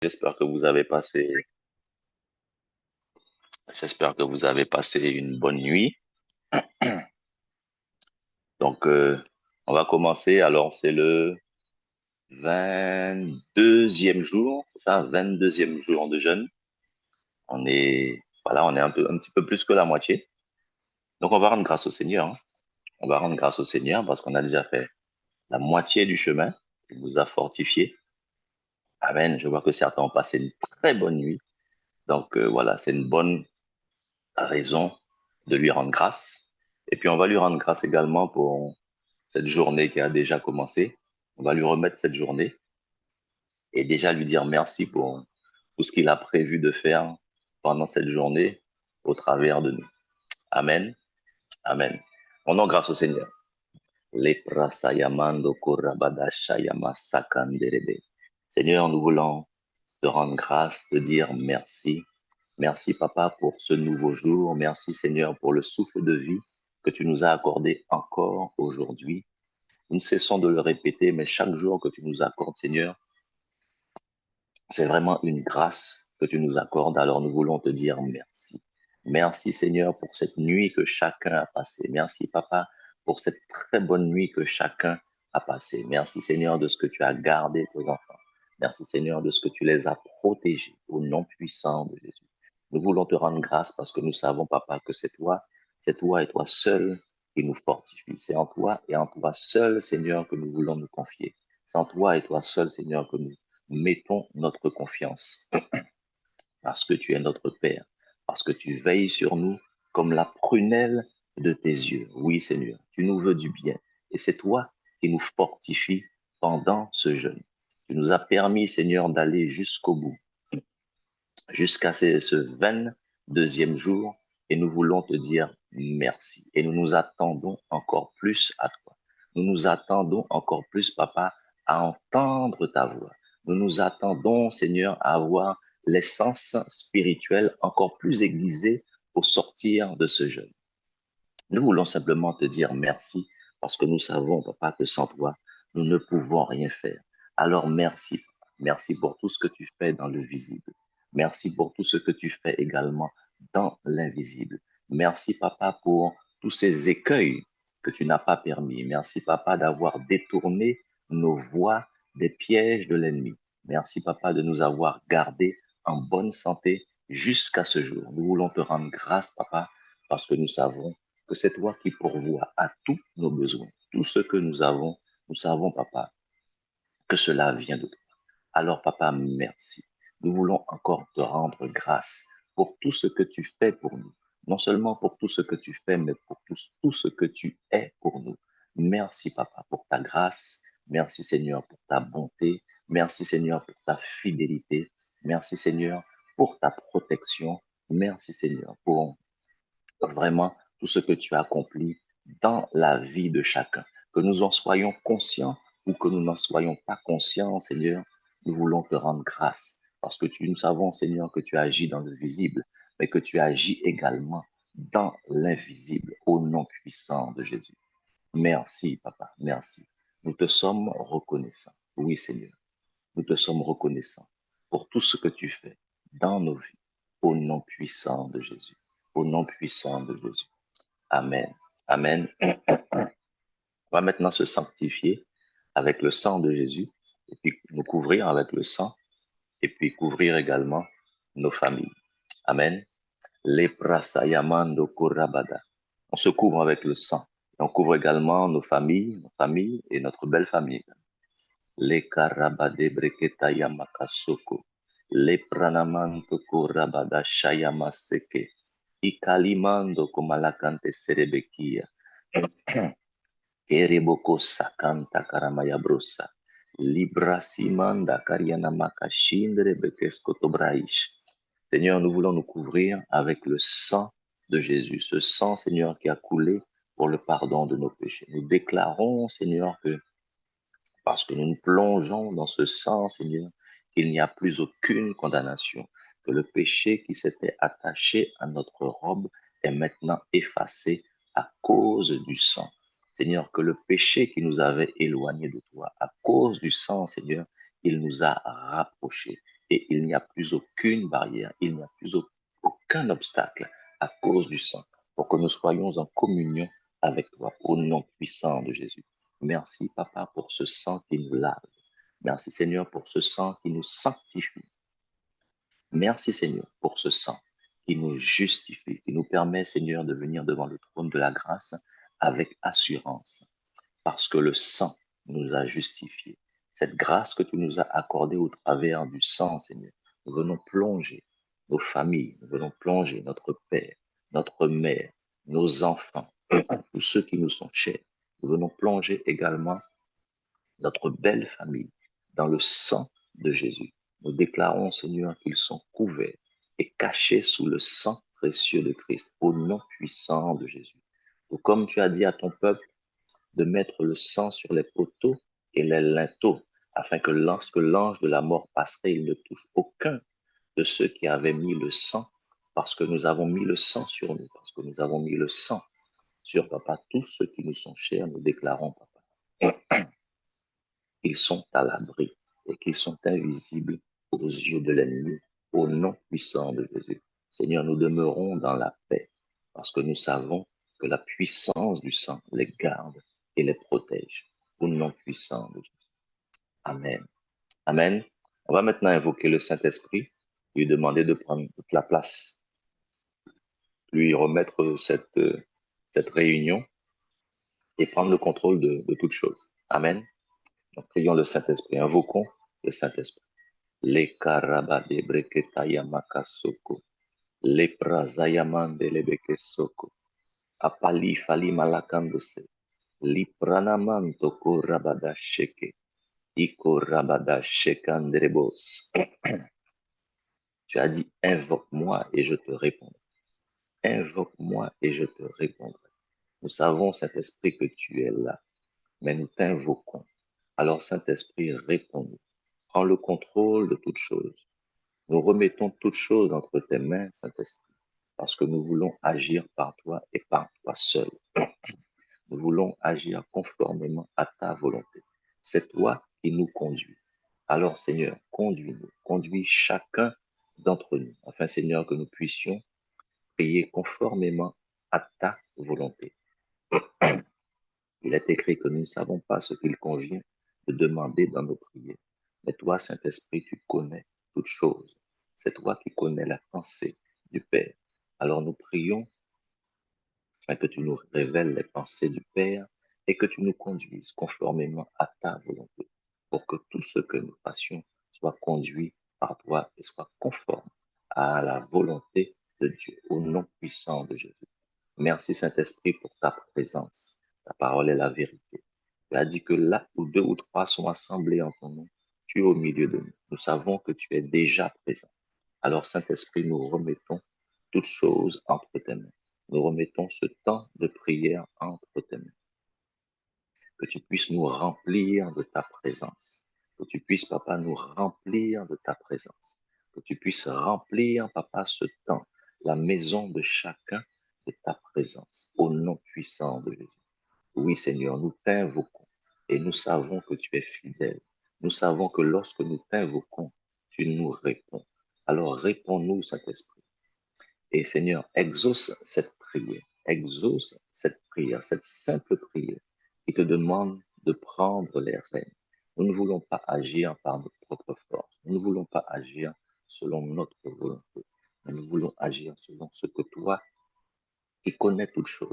J'espère que vous avez passé, j'espère que vous avez passé une bonne nuit. Donc, on va commencer. Alors, c'est le 22e jour, c'est ça, 22e jour de jeûne. On est un petit peu plus que la moitié. Donc, on va rendre grâce au Seigneur, hein. On va rendre grâce au Seigneur parce qu'on a déjà fait la moitié du chemin. Il nous a fortifiés. Amen. Je vois que certains ont passé une très bonne nuit. Donc, voilà, c'est une bonne raison de lui rendre grâce. Et puis, on va lui rendre grâce également pour cette journée qui a déjà commencé. On va lui remettre cette journée et déjà lui dire merci pour tout ce qu'il a prévu de faire pendant cette journée au travers de nous. Amen. Amen. Rendons grâce au Seigneur. Leprasayamando korabadashayama sakanderebe. Seigneur, nous voulons te rendre grâce, te dire merci. Merci, Papa, pour ce nouveau jour. Merci, Seigneur, pour le souffle de vie que tu nous as accordé encore aujourd'hui. Nous ne cessons de le répéter, mais chaque jour que tu nous accordes, Seigneur, c'est vraiment une grâce que tu nous accordes. Alors nous voulons te dire merci. Merci, Seigneur, pour cette nuit que chacun a passée. Merci, Papa, pour cette très bonne nuit que chacun a passée. Merci, Seigneur, de ce que tu as gardé tes enfants. Merci, Seigneur, de ce que tu les as protégés au nom puissant de Jésus. Nous voulons te rendre grâce parce que nous savons, Papa, que c'est toi et toi seul qui nous fortifie. C'est en toi et en toi seul, Seigneur, que nous voulons nous confier. C'est en toi et toi seul, Seigneur, que nous mettons notre confiance parce que tu es notre Père, parce que tu veilles sur nous comme la prunelle de tes yeux. Oui, Seigneur, tu nous veux du bien et c'est toi qui nous fortifie pendant ce jeûne. Tu nous as permis, Seigneur, d'aller jusqu'au bout, jusqu'à ce 22e jour et nous voulons te dire merci. Et nous nous attendons encore plus à toi. Nous nous attendons encore plus, Papa, à entendre ta voix. Nous nous attendons, Seigneur, à avoir l'essence spirituelle encore plus aiguisée au sortir de ce jeûne. Nous voulons simplement te dire merci parce que nous savons, Papa, que sans toi, nous ne pouvons rien faire. Alors merci, Papa. Merci pour tout ce que tu fais dans le visible. Merci pour tout ce que tu fais également dans l'invisible. Merci, Papa, pour tous ces écueils que tu n'as pas permis. Merci, Papa, d'avoir détourné nos voies des pièges de l'ennemi. Merci, Papa, de nous avoir gardés en bonne santé jusqu'à ce jour. Nous voulons te rendre grâce, Papa, parce que nous savons que c'est toi qui pourvois à tous nos besoins. Tout ce que nous avons, nous savons, Papa, que cela vient de toi. Alors, Papa, merci. Nous voulons encore te rendre grâce pour tout ce que tu fais pour nous. Non seulement pour tout ce que tu fais, mais pour tout ce que tu es pour nous. Merci, Papa, pour ta grâce. Merci, Seigneur, pour ta bonté. Merci, Seigneur, pour ta fidélité. Merci, Seigneur, pour ta protection. Merci, Seigneur, pour vraiment tout ce que tu as accompli dans la vie de chacun. Que nous en soyons conscients ou que nous n'en soyons pas conscients, Seigneur, nous voulons te rendre grâce parce que nous savons, Seigneur, que tu agis dans le visible, mais que tu agis également dans l'invisible, au nom puissant de Jésus. Merci, Papa, merci. Nous te sommes reconnaissants. Oui, Seigneur, nous te sommes reconnaissants pour tout ce que tu fais dans nos vies, au nom puissant de Jésus. Au nom puissant de Jésus. Amen. Amen. On va maintenant se sanctifier avec le sang de Jésus et puis nous couvrir avec le sang et puis couvrir également nos familles. Amen. Leprasayamando korabada. On se couvre avec le sang. Et on couvre également nos familles et notre belle famille. Le karabade breketa yamakasoko. Le pranamanto korabada shayamaseke. Ikalimando komalakante serebekia. Kereboko sakanta karamaya brosa. Libra simanda kariana makashindre bekesko tobraish. Seigneur, nous voulons nous couvrir avec le sang de Jésus, ce sang, Seigneur, qui a coulé pour le pardon de nos péchés. Nous déclarons, Seigneur, que parce que nous nous plongeons dans ce sang, Seigneur, qu'il n'y a plus aucune condamnation, que le péché qui s'était attaché à notre robe est maintenant effacé à cause du sang. Seigneur, que le péché qui nous avait éloignés de toi, à cause du sang, Seigneur, il nous a rapprochés. et il n'y a plus aucune barrière, il n'y a plus aucun obstacle à cause du sang, pour que nous soyons en communion avec toi, au nom puissant de Jésus. Merci, Papa, pour ce sang qui nous lave. Merci, Seigneur, pour ce sang qui nous sanctifie. Merci, Seigneur, pour ce sang qui nous justifie, qui nous permet, Seigneur, de venir devant le trône de la grâce avec assurance, parce que le sang nous a justifiés. Cette grâce que tu nous as accordée au travers du sang, Seigneur, nous venons plonger nos familles, nous venons plonger notre père, notre mère, nos enfants, tous ceux qui nous sont chers. Nous venons plonger également notre belle famille dans le sang de Jésus. Nous déclarons, Seigneur, qu'ils sont couverts et cachés sous le sang précieux de Christ, au nom puissant de Jésus. Ou comme tu as dit à ton peuple de mettre le sang sur les poteaux et les linteaux, afin que lorsque l'ange de la mort passerait, il ne touche aucun de ceux qui avaient mis le sang, parce que nous avons mis le sang sur nous, parce que nous avons mis le sang sur, Papa, tous ceux qui nous sont chers, nous déclarons, Papa, qu'ils sont à l'abri et qu'ils sont invisibles aux yeux de l'ennemi, au nom puissant de Jésus. Seigneur, nous demeurons dans la paix parce que nous savons que la puissance du sang les garde et les protège, au nom puissant de Jésus. Amen. Amen. On va maintenant invoquer le Saint-Esprit, lui demander de prendre toute la place, lui remettre cette réunion et prendre le contrôle de toutes choses. Amen. Donc, prions le Saint-Esprit, invoquons le Saint-Esprit. Le karabade breketaya makasoko, le prazayamande lebekesoko, apali fali malakandose, li pranamanto ko rabada sheke, iko rabada shekandrebos. Tu as dit, invoque-moi et je te répondrai. Invoque-moi et je te répondrai. Nous savons, Saint-Esprit, que tu es là, mais nous t'invoquons. Alors, Saint-Esprit, réponds-nous. Prends le contrôle de toutes choses. Nous remettons toutes choses entre tes mains, Saint-Esprit, parce que nous voulons agir par toi et par toi seul. Nous voulons agir conformément à ta volonté. C'est toi qui nous conduis. Alors, Seigneur, conduis-nous, conduis chacun d'entre nous, afin, Seigneur, que nous puissions prier conformément à ta volonté. Il est écrit que nous ne savons pas ce qu'il convient de demander dans nos prières. Mais toi, Saint-Esprit, tu connais toutes choses. C'est toi qui connais la pensée du Père. Alors nous prions afin que tu nous révèles les pensées du Père et que tu nous conduises conformément à ta volonté, pour que tout ce que nous fassions soit conduit par toi et soit conforme à la volonté de Dieu, au nom puissant de Jésus. Merci Saint-Esprit pour ta présence. Ta parole est la vérité. Tu as dit que là où deux ou trois sont assemblés en ton nom, tu es au milieu de nous. Nous savons que tu es déjà présent. Alors Saint-Esprit, nous remettons toutes choses entre tes mains. Nous remettons ce temps de prière entre tes mains. Que tu puisses nous remplir de ta présence. Que tu puisses, Papa, nous remplir de ta présence. Que tu puisses remplir, Papa, ce temps, la maison de chacun de ta présence, au nom puissant de Jésus. Oui, Seigneur, nous t'invoquons et nous savons que tu es fidèle. Nous savons que lorsque nous t'invoquons, tu nous réponds. Alors réponds-nous, Saint-Esprit. Et Seigneur, exauce cette prière, cette simple prière qui te demande de prendre les rênes. Nous ne voulons pas agir par notre propre force. Nous ne voulons pas agir selon notre volonté. Mais nous voulons agir selon ce que toi, qui connais toutes choses,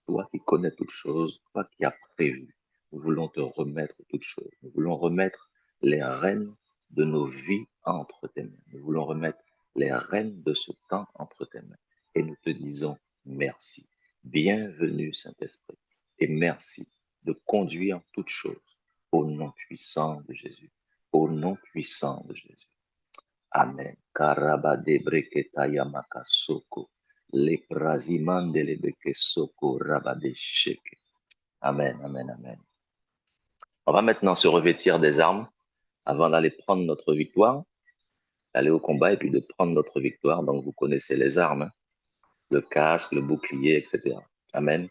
toi qui connais toutes choses, toi qui as prévu, nous voulons te remettre toutes choses. Nous voulons remettre les rênes de nos vies entre tes mains. Nous voulons remettre les rênes de ce temps entre tes mains. Et nous te disons merci. Bienvenue, Saint-Esprit. Et merci de conduire toutes choses au nom puissant de Jésus. Au nom puissant de Jésus. Amen. Karabade breketaya makasoko. Le prazimande le bekesoko rabade sheke. Amen, amen, amen. On va maintenant se revêtir des armes avant d'aller prendre notre victoire, d'aller au combat et puis de prendre notre victoire. Donc vous connaissez les armes, hein? Le casque, le bouclier, etc. Amen.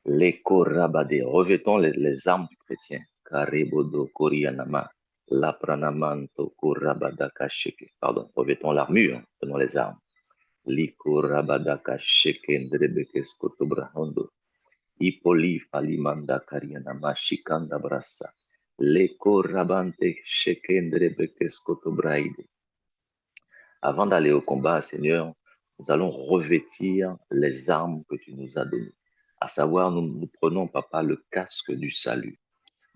Les korabade. Revêtons les armes du chrétien. Karebodo korianama. La pranamanto kurabadaka sheke. Pardon, revêtons l'armure, tenons les armes. Likurabadaka sheke ndrebeke skotobrahando. Ipoli falimanda kariana mashikanda brasa. Lekorabante sheke ndrebeke skotobraide. Avant d'aller au combat, Seigneur, nous allons revêtir les armes que tu nous as données. À savoir, nous prenons, Papa, le casque du salut.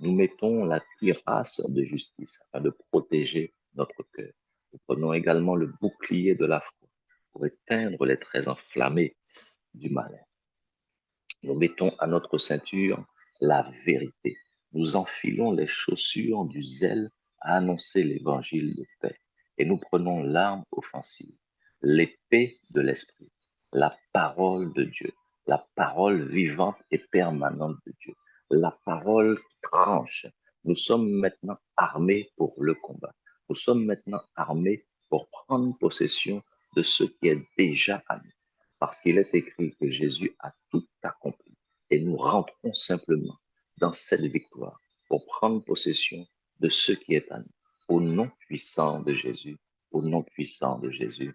Nous mettons la cuirasse de justice afin de protéger notre cœur. Nous prenons également le bouclier de la foi pour éteindre les traits enflammés du malin. Nous mettons à notre ceinture la vérité. Nous enfilons les chaussures du zèle à annoncer l'évangile de paix. Et nous prenons l'arme offensive, l'épée de l'esprit, la parole de Dieu, la parole vivante et permanente de Dieu, la parole qui tranche. Nous sommes maintenant armés pour le combat. Nous sommes maintenant armés pour prendre possession de ce qui est déjà à nous. Parce qu'il est écrit que Jésus a tout accompli. Et nous rentrons simplement dans cette victoire pour prendre possession de ce qui est à nous. Au nom puissant de Jésus, au nom puissant de Jésus.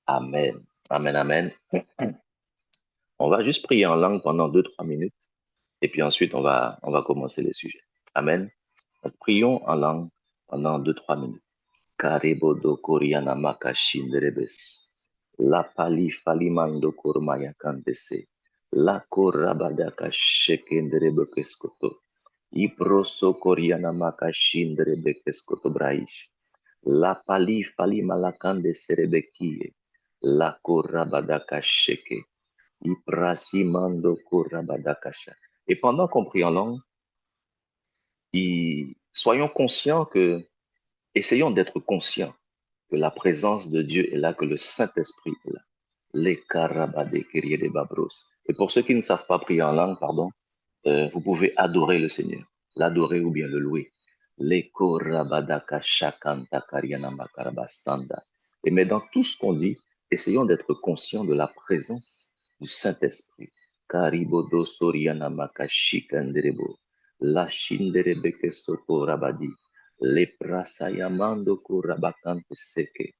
Amen. Amen, amen. On va juste prier en langue pendant 2-3 minutes et puis ensuite on va commencer les sujets. Amen. Donc, prions en langue pendant 2-3 minutes. Karebodo Koriana Makashindrebes. La pali falimando kormaya kandese. La korabadaka shekendrebekeskoto. Iproso Koriana Makashindrebekeskoto braish. La pali falimalakande serebekie. La korabadaka sheke. Iprasimando korabadakasha. Et pendant qu'on prie en langue, soyons conscients que, essayons d'être conscients que la présence de Dieu est là, que le Saint-Esprit est là. Les karabade kirie de babros. Et pour ceux qui ne savent pas prier en langue, pardon, vous pouvez adorer le Seigneur, l'adorer ou bien le louer. Les korabadaka shakanta kariana makarabasanda. Et mais dans tout ce qu'on dit, essayons d'être conscients de la présence du Saint-Esprit. Karibodo soriana makashikanderebo. La shinderebeke soko rabadi. Le prasayamando kurabakante seke.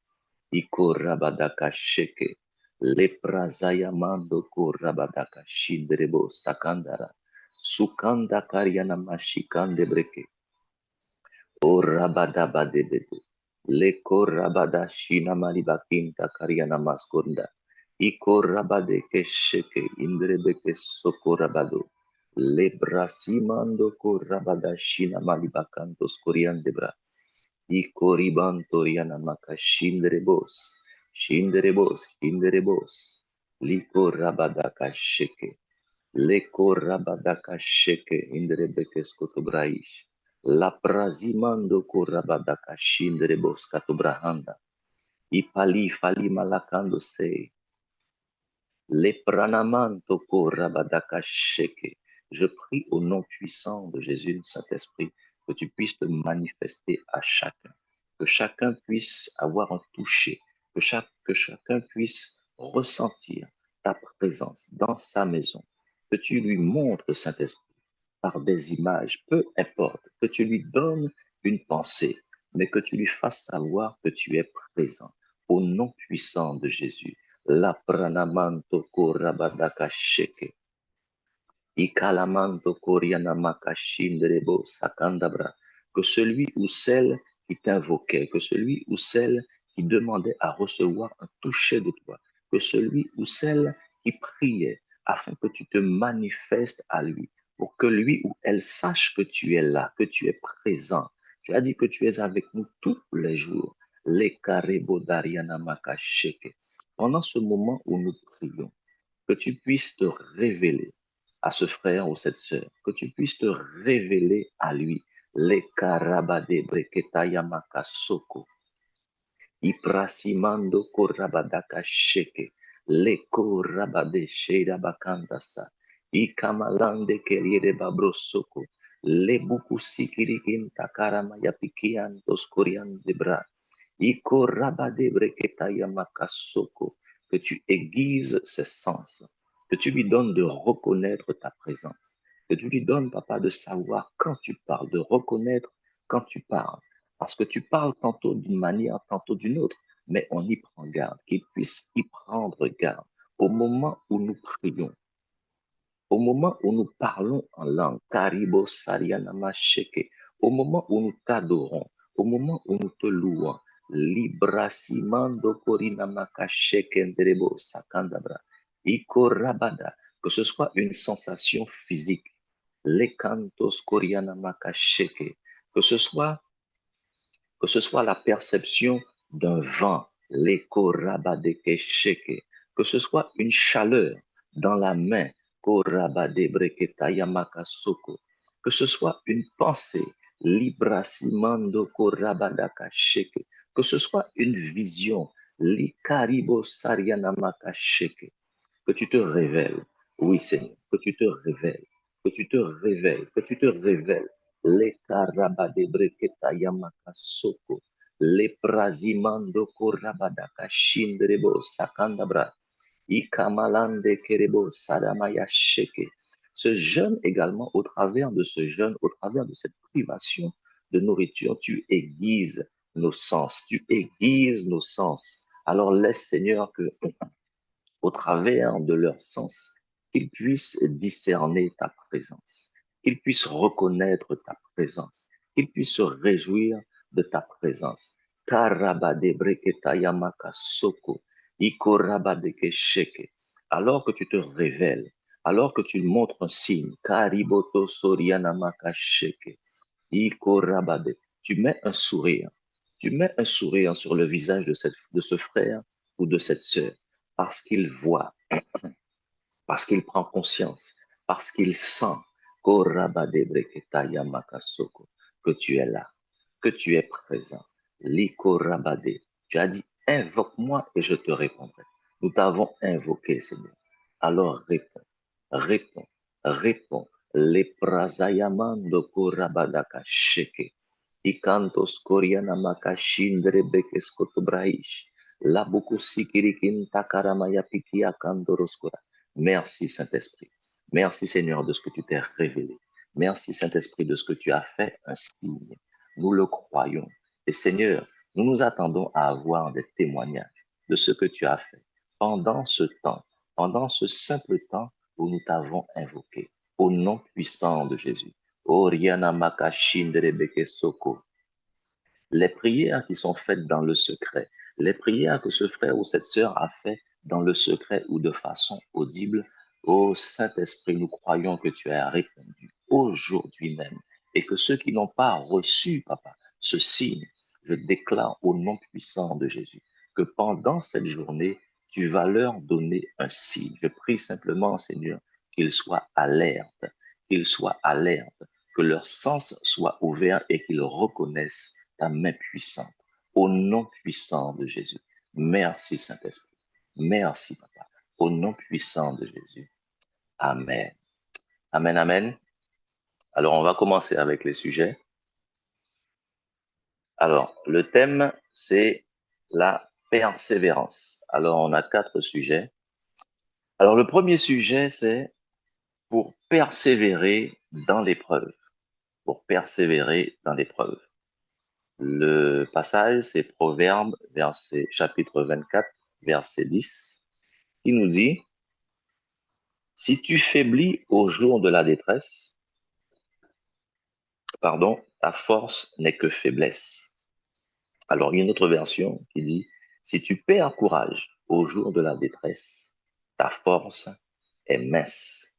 Iko rabadaka sheke. Le prasayamando kurabadaka shindrebo sakandara. Sukanda karyana mashikande breke. O rabadabadebede. Le korabada shina maribakinta karyana maskonda. Iko rabade kesheke indrebeke sokorabado. Le brasimando korabada shina maribakantos koryandebra. Ikoribantoriana maka shinderebos, shinderebos, shinderebos, liko rabadaka sheke, leko rabadaka sheke, indrebekes kotobraish, la prazimando ko rabadaka shinderebos katobrahanda, ipali fali malakando se, le pranamanto ko rabadaka sheke. Je prie au nom puissant de Jésus, Saint-Esprit, que tu puisses te manifester à chacun, que chacun puisse avoir un toucher, que chacun puisse ressentir ta présence dans sa maison, que tu lui montres, Saint-Esprit, par des images, peu importe, que tu lui donnes une pensée, mais que tu lui fasses savoir que tu es présent. Au nom puissant de Jésus, la pranamanto korabadaka sheke. Ikalamanto Koriana Makashindrebo Sakandabra, que celui ou celle qui t'invoquait, que celui ou celle qui demandait à recevoir un toucher de toi, que celui ou celle qui priait afin que tu te manifestes à lui, pour que lui ou elle sache que tu es là, que tu es présent. Tu as dit que tu es avec nous tous les jours. Les Karebo Dariana Makasheke. Pendant ce moment où nous prions, que tu puisses te révéler à ce frère ou cette sœur, que tu puisses te révéler à lui. Les karabade breketayamaka soko. Iprasimando korabadaka sheke. Le korabade sheirabakandasa. Ikamalande keriere babrosoko. Le bukusikirikin takarama yapikian toskorian debra. Ikorabade breketayamaka soko. Que tu aiguises ses sens, que tu lui donnes de reconnaître ta présence, que tu lui donnes, papa, de savoir quand tu parles, de reconnaître quand tu parles. Parce que tu parles tantôt d'une manière, tantôt d'une autre, mais on y prend garde, qu'ils puissent y prendre garde. Au moment où nous prions, au moment où nous parlons en langue, Karibo Sarianama Sheke, au moment où nous t'adorons, au moment où nous te louons, Libra Simando Korinamaka Shekendrebo Sakandabra, Iko Rabada, que ce soit une sensation physique, les cantos Korianamaka Sheke, que ce soit que ce soit la perception d'un vent, l'écho rabadeke sheke, que ce soit une chaleur dans la main, korabadebreketayamaka soko, que ce soit une pensée, librasimando korabadaka sheke, que ce soit une vision, likaribo sarianamaka sheke, que tu te révèles. Oui, Seigneur, que tu te révèles, que tu te révèles, que tu te révèles. Les karabadebreketa yamaka soko, les prazimando korabadaka shindrebo sakandabra, ikamalande kerebo sadamaya sheke. Ce jeûne également, au travers de ce jeûne, au travers de cette privation de nourriture, tu aiguises nos sens, tu aiguises nos sens. Alors laisse, Seigneur, que au travers de leur sens, qu'ils puissent discerner ta présence, qu'ils puissent reconnaître ta présence, qu'ils puissent se réjouir de ta présence. Karabadebreketayamaka soko, ikorabadekesheke. Alors que tu te révèles, alors que tu montres un signe, kariboto sorianamaka sheke, ikorabade, tu mets un sourire. Tu mets un sourire sur le visage de ce frère ou de cette sœur parce qu'il voit, parce qu'il prend conscience, parce qu'il sent que tu es là, que tu es présent. Likorabade. Tu as dit, invoque-moi et je te répondrai. Nous t'avons invoqué, Seigneur. Alors réponds, réponds, réponds. Les prazayamando korabadaka sheke. Ikantos koriana makashindre bekeskotobraish. Merci Saint-Esprit. Merci Seigneur de ce que tu t'es révélé. Merci Saint-Esprit de ce que tu as fait un signe. Nous le croyons. Et Seigneur, nous nous attendons à avoir des témoignages de ce que tu as fait pendant ce temps, pendant ce simple temps où nous t'avons invoqué. Au nom puissant de Jésus. Oriana Makashindre Bekesoko. Les prières qui sont faites dans le secret, les prières que ce frère ou cette sœur a fait dans le secret ou de façon audible, ô Saint-Esprit, nous croyons que tu as répondu aujourd'hui même et que ceux qui n'ont pas reçu, Papa, ce signe, je déclare au nom puissant de Jésus que pendant cette journée, tu vas leur donner un signe. Je prie simplement, Seigneur, qu'ils soient alertes, que leurs sens soient ouverts et qu'ils reconnaissent ta main puissante, au nom puissant de Jésus. Merci Saint-Esprit. Merci Papa. Au nom puissant de Jésus. Amen. Amen, amen. Alors, on va commencer avec les sujets. Alors, le thème, c'est la persévérance. Alors, on a 4 sujets. Alors, le premier sujet, c'est pour persévérer dans l'épreuve. Pour persévérer dans l'épreuve. Le passage, c'est Proverbe, chapitre 24, verset 10, qui nous dit, si tu faiblis au jour de la détresse, pardon, ta force n'est que faiblesse. Alors, il y a une autre version qui dit, si tu perds courage au jour de la détresse, ta force est mince.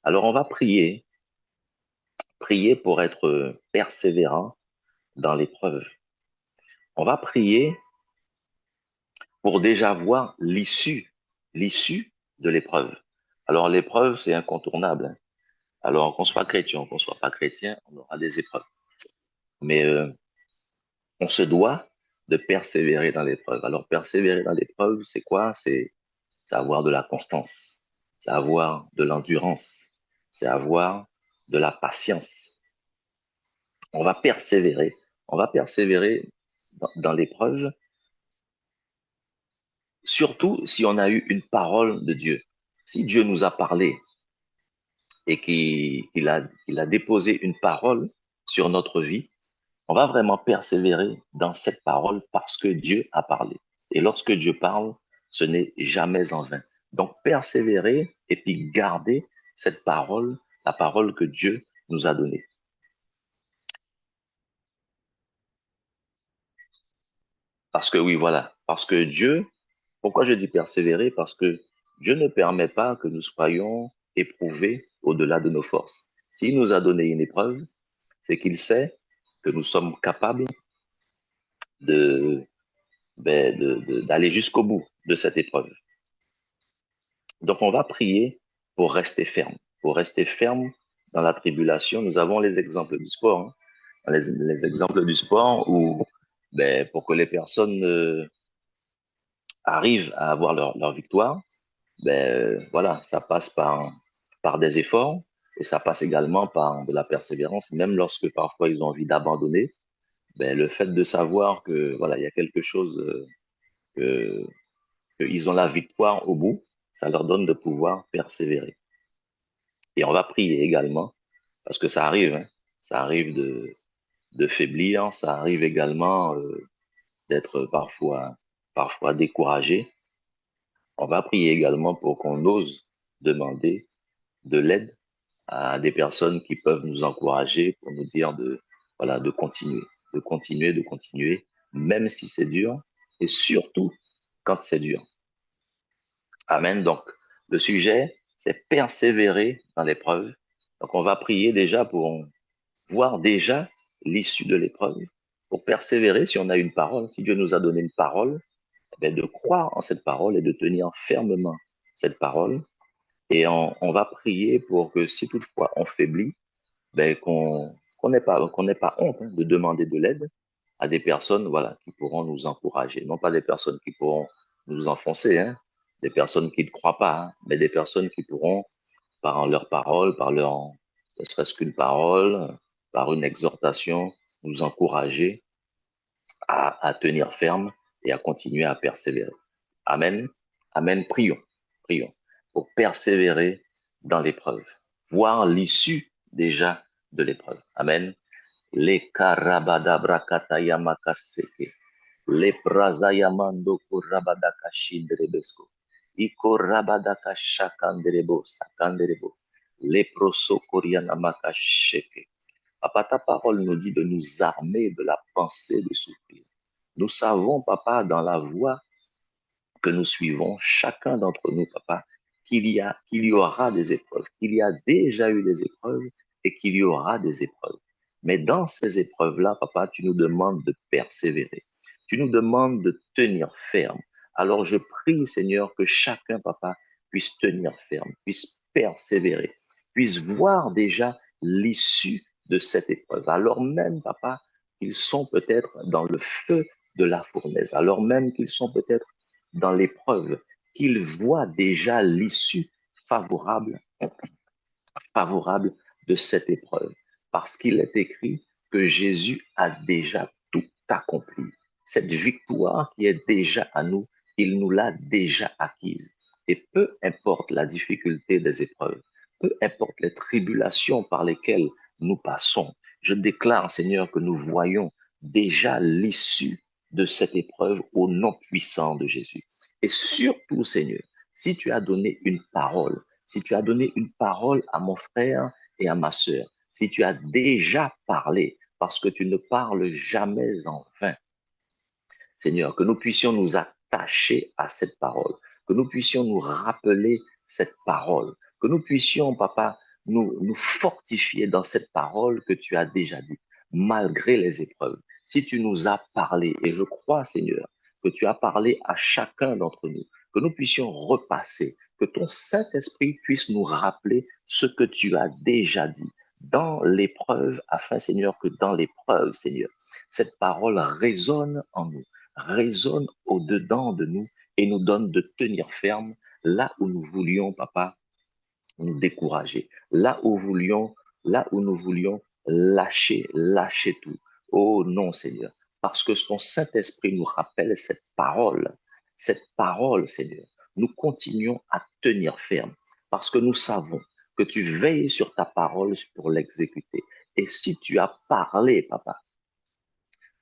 Alors, on va prier pour être persévérant dans l'épreuve. On va prier pour déjà voir l'issue de l'épreuve. Alors, l'épreuve, c'est incontournable, hein. Alors, qu'on soit chrétien, qu'on soit pas chrétien, on aura des épreuves. Mais on se doit de persévérer dans l'épreuve. Alors, persévérer dans l'épreuve, c'est quoi? C'est avoir de la constance, c'est avoir de l'endurance, c'est avoir de la patience. On va persévérer. On va persévérer dans l'épreuve, surtout si on a eu une parole de Dieu. Si Dieu nous a parlé et qu'il a déposé une parole sur notre vie, On va vraiment persévérer dans cette parole parce que Dieu a parlé. Et lorsque Dieu parle, ce n'est jamais en vain. Donc, persévérer et puis garder cette parole, la parole que Dieu nous a donnée. Parce que oui, voilà. Parce que Dieu, pourquoi je dis persévérer? Parce que Dieu ne permet pas que nous soyons éprouvés au-delà de nos forces. S'il nous a donné une épreuve, c'est qu'il sait que nous sommes capables de, d'aller jusqu'au bout de cette épreuve. Donc, on va prier pour rester ferme. Pour rester ferme dans la tribulation. Nous avons les exemples du sport, hein. Les exemples du sport où, pour que les personnes arrivent à avoir leur victoire, voilà, ça passe par des efforts et ça passe également par de la persévérance, même lorsque parfois ils ont envie d'abandonner. Le fait de savoir que voilà, il y a quelque chose que qu'ils ont la victoire au bout, ça leur donne de pouvoir persévérer. Et on va prier également, parce que ça arrive, hein, ça arrive de faiblir, ça arrive également d'être parfois découragé. On va prier également pour qu'on ose demander de l'aide à des personnes qui peuvent nous encourager pour nous dire voilà, de continuer, même si c'est dur, et surtout quand c'est dur. Amen. Donc, le sujet, c'est persévérer dans l'épreuve. Donc, on va prier déjà pour voir déjà l'issue de l'épreuve, pour persévérer si on a une parole, si Dieu nous a donné une parole, de croire en cette parole et de tenir fermement cette parole. Et on va prier pour que si toutefois on faiblit, qu'on n'ait pas honte, hein, de demander de l'aide à des personnes, voilà, qui pourront nous encourager. Non pas des personnes qui pourront nous enfoncer, hein, des personnes qui ne croient pas, hein, mais des personnes qui pourront, par leur parole, ne serait-ce qu'une parole, par une exhortation, nous encourager à tenir ferme et à continuer à persévérer. Amen. Amen. Prions. Prions pour persévérer dans l'épreuve, voir l'issue déjà de l'épreuve. Amen. Le karabadabrakataya makaseke. Le prazayamando kurabadaka shindrebesko. Iko rabadaka shakanderebo sakanderebo. Le prosokoriana makasheke. Papa, ta parole nous dit de nous armer de la pensée de souffrir. Nous savons, papa, dans la voie que nous suivons, chacun d'entre nous, papa, qu'il y aura des épreuves, qu'il y a déjà eu des épreuves et qu'il y aura des épreuves. Mais dans ces épreuves-là, papa, tu nous demandes de persévérer. Tu nous demandes de tenir ferme. Alors je prie, Seigneur, que chacun, papa, puisse tenir ferme, puisse persévérer, puisse voir déjà l'issue de cette épreuve. Alors même, papa, qu'ils sont peut-être dans le feu de la fournaise, alors même qu'ils sont peut-être dans l'épreuve, qu'ils voient déjà l'issue favorable, favorable de cette épreuve. Parce qu'il est écrit que Jésus a déjà tout accompli. Cette victoire qui est déjà à nous, il nous l'a déjà acquise. Et peu importe la difficulté des épreuves, peu importe les tribulations par lesquelles nous passons, je déclare, Seigneur, que nous voyons déjà l'issue de cette épreuve au nom puissant de Jésus. Et surtout, Seigneur, si tu as donné une parole, si tu as donné une parole à mon frère et à ma sœur, si tu as déjà parlé, parce que tu ne parles jamais en vain, Seigneur, que nous puissions nous attacher à cette parole, que nous puissions nous rappeler cette parole, que nous puissions, papa, nous fortifier dans cette parole que tu as déjà dit, malgré les épreuves. Si tu nous as parlé, et je crois, Seigneur, que tu as parlé à chacun d'entre nous, que nous puissions repasser, que ton Saint-Esprit puisse nous rappeler ce que tu as déjà dit dans l'épreuve, afin, Seigneur, que dans l'épreuve, Seigneur, cette parole résonne en nous, résonne au-dedans de nous et nous donne de tenir ferme là où nous voulions, papa, nous décourager, là où nous voulions lâcher tout. Oh non, Seigneur, parce que ton Saint-Esprit nous rappelle cette parole, Seigneur. Nous continuons à tenir ferme parce que nous savons que tu veilles sur ta parole pour l'exécuter. Et si tu as parlé, papa,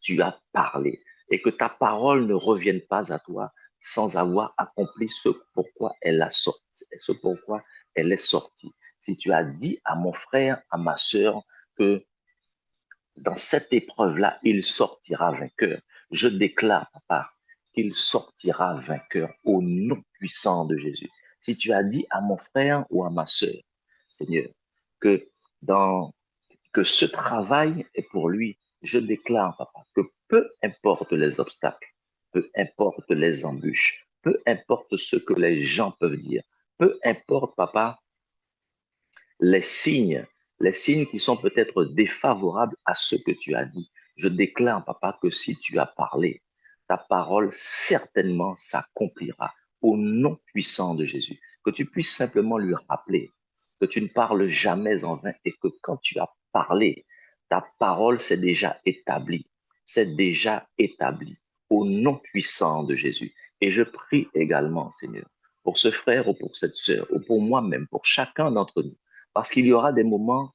tu as parlé et que ta parole ne revienne pas à toi sans avoir accompli ce pourquoi elle a sorti, ce pourquoi elle est sortie. Si tu as dit à mon frère, à ma sœur, que dans cette épreuve-là, il sortira vainqueur, je déclare, papa, qu'il sortira vainqueur au nom puissant de Jésus. Si tu as dit à mon frère ou à ma sœur, Seigneur, que dans que ce travail est pour lui, je déclare, papa, que peu importe les obstacles, peu importe les embûches, peu importe ce que les gens peuvent dire, peu importe, papa, les signes, les signes qui sont peut-être défavorables à ce que tu as dit. Je déclare, papa, que si tu as parlé, ta parole certainement s'accomplira au nom puissant de Jésus. Que tu puisses simplement lui rappeler que tu ne parles jamais en vain et que quand tu as parlé, ta parole s'est déjà établie. C'est déjà établi au nom puissant de Jésus. Et je prie également, Seigneur, pour ce frère ou pour cette sœur ou pour moi-même, pour chacun d'entre nous, parce qu'il y aura des moments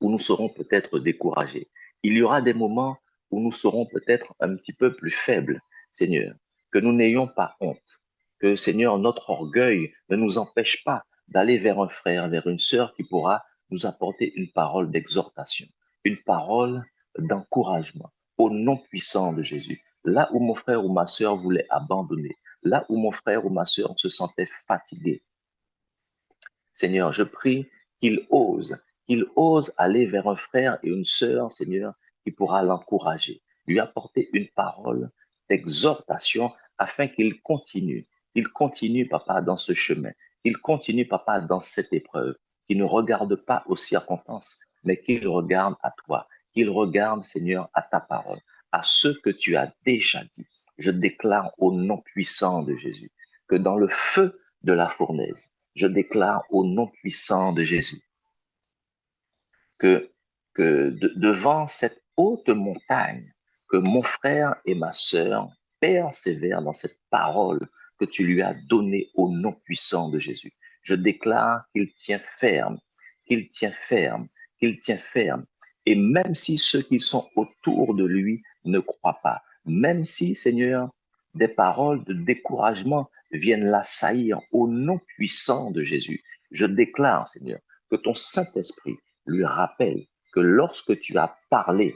où nous serons peut-être découragés. Il y aura des moments où nous serons peut-être un petit peu plus faibles, Seigneur. Que nous n'ayons pas honte. Que, Seigneur, notre orgueil ne nous empêche pas d'aller vers un frère, vers une sœur qui pourra nous apporter une parole d'exhortation, une parole d'encouragement au nom puissant de Jésus. Là où mon frère ou ma sœur voulait abandonner, là où mon frère ou ma sœur se sentait fatigué, Seigneur, je prie qu'il ose, qu'il ose aller vers un frère et une sœur, Seigneur, qui pourra l'encourager, lui apporter une parole d'exhortation afin qu'il continue, papa, dans ce chemin, qu'il continue, papa, dans cette épreuve, qu'il ne regarde pas aux circonstances, mais qu'il regarde à toi, qu'il regarde, Seigneur, à ta parole, à ce que tu as déjà dit. Je déclare au nom puissant de Jésus que dans le feu de la fournaise, je déclare au nom puissant de Jésus que, devant cette haute montagne, que mon frère et ma sœur persévèrent dans cette parole que tu lui as donnée au nom puissant de Jésus. Je déclare qu'il tient ferme, qu'il tient ferme, qu'il tient ferme. Et même si ceux qui sont autour de lui ne croient pas, même si, Seigneur, des paroles de découragement viennent l'assaillir au nom puissant de Jésus, je déclare, Seigneur, que ton Saint-Esprit lui rappelle que lorsque tu as parlé,